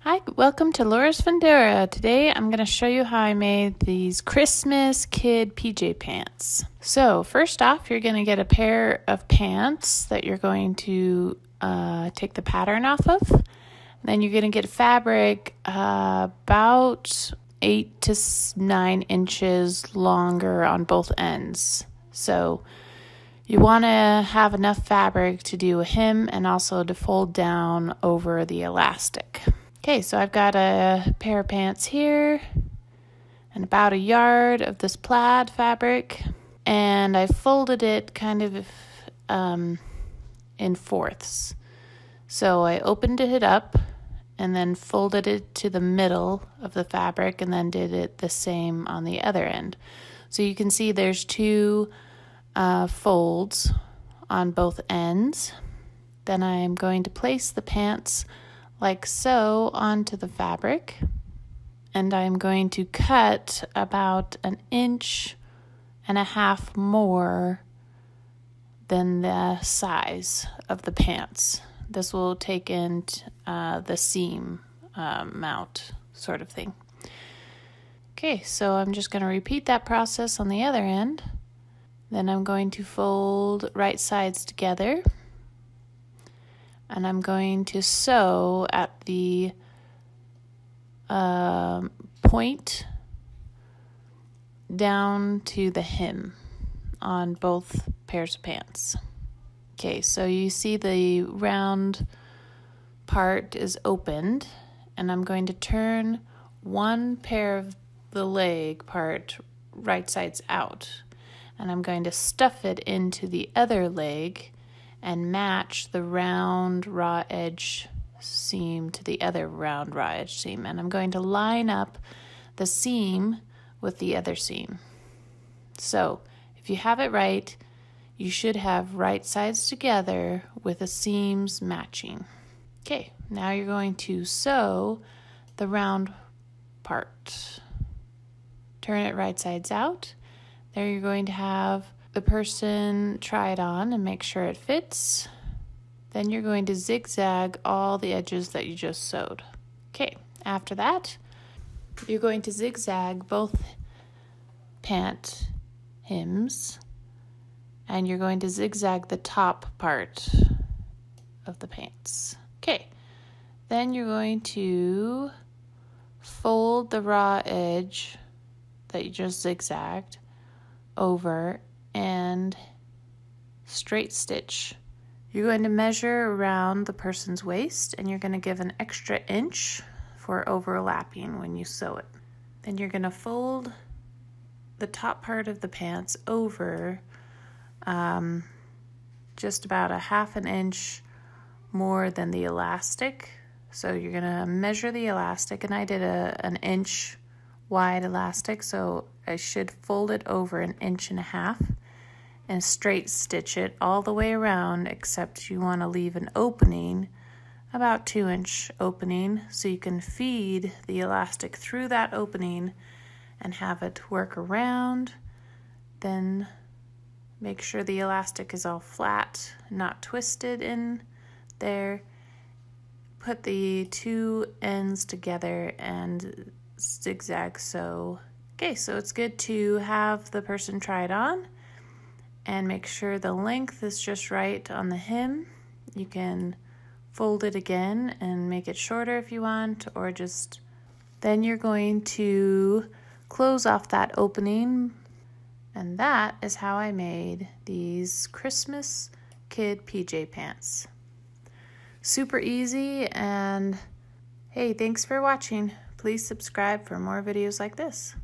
Hi, welcome to Laura's Fundera. Today I'm going to show you how I made these Christmas kid PJ pants. So first off, you're going to get a pair of pants that you're going to take the pattern off of. Then you're going to get fabric about 8 to 9 inches longer on both ends. So you want to have enough fabric to do a hem and also to fold down over the elastic. Okay, so I've got a pair of pants here and about a yard of this plaid fabric, and I folded it kind of in fourths. So I opened it up and then folded it to the middle of the fabric and then did it the same on the other end. So you can see there's two folds on both ends. Then I'm going to place the pants like so onto the fabric, and I'm going to cut about 1.5 inches more than the size of the pants. This will take in the seam mount sort of thing. Okay, so I'm just going to repeat that process on the other end. Then I'm going to fold right sides together, and I'm going to sew at the point down to the hem on both pairs of pants. Okay, so you see the round part is opened, and I'm going to turn one pair of the leg part right sides out, and I'm going to stuff it into the other leg and match the round raw edge seam to the other round raw edge seam. And I'm going to line up the seam with the other seam. So if you have it right, you should have right sides together with the seams matching. Okay, now you're going to sew the round part. Turn it right sides out. There you're going to have the person try it on and make sure it fits. Then you're going to zigzag all the edges that you just sewed. Okay, after that, you're going to zigzag both pant hems, and you're going to zigzag the top part of the pants. Okay, then you're going to fold the raw edge that you just zigzagged over and straight stitch. You're going to measure around the person's waist, and you're going to give an extra inch for overlapping when you sew it. Then you're going to fold the top part of the pants over just about 1/2 inch more than the elastic. So you're going to measure the elastic, and I did an inch wide elastic, so I should fold it over 1.5 inches and straight stitch it all the way around, except you want to leave an opening, about 2-inch opening, so you can feed the elastic through that opening and have it work around. Then make sure the elastic is all flat, not twisted in there. Put the two ends together and zigzag sew. Okay, so it's good to have the person try it on and make sure the length is just right on the hem. You can fold it again and make it shorter if you want, or just then you're going to close off that opening. And that is how I made these Christmas kid PJ pants. Super easy, and hey, thanks for watching. Please subscribe for more videos like this.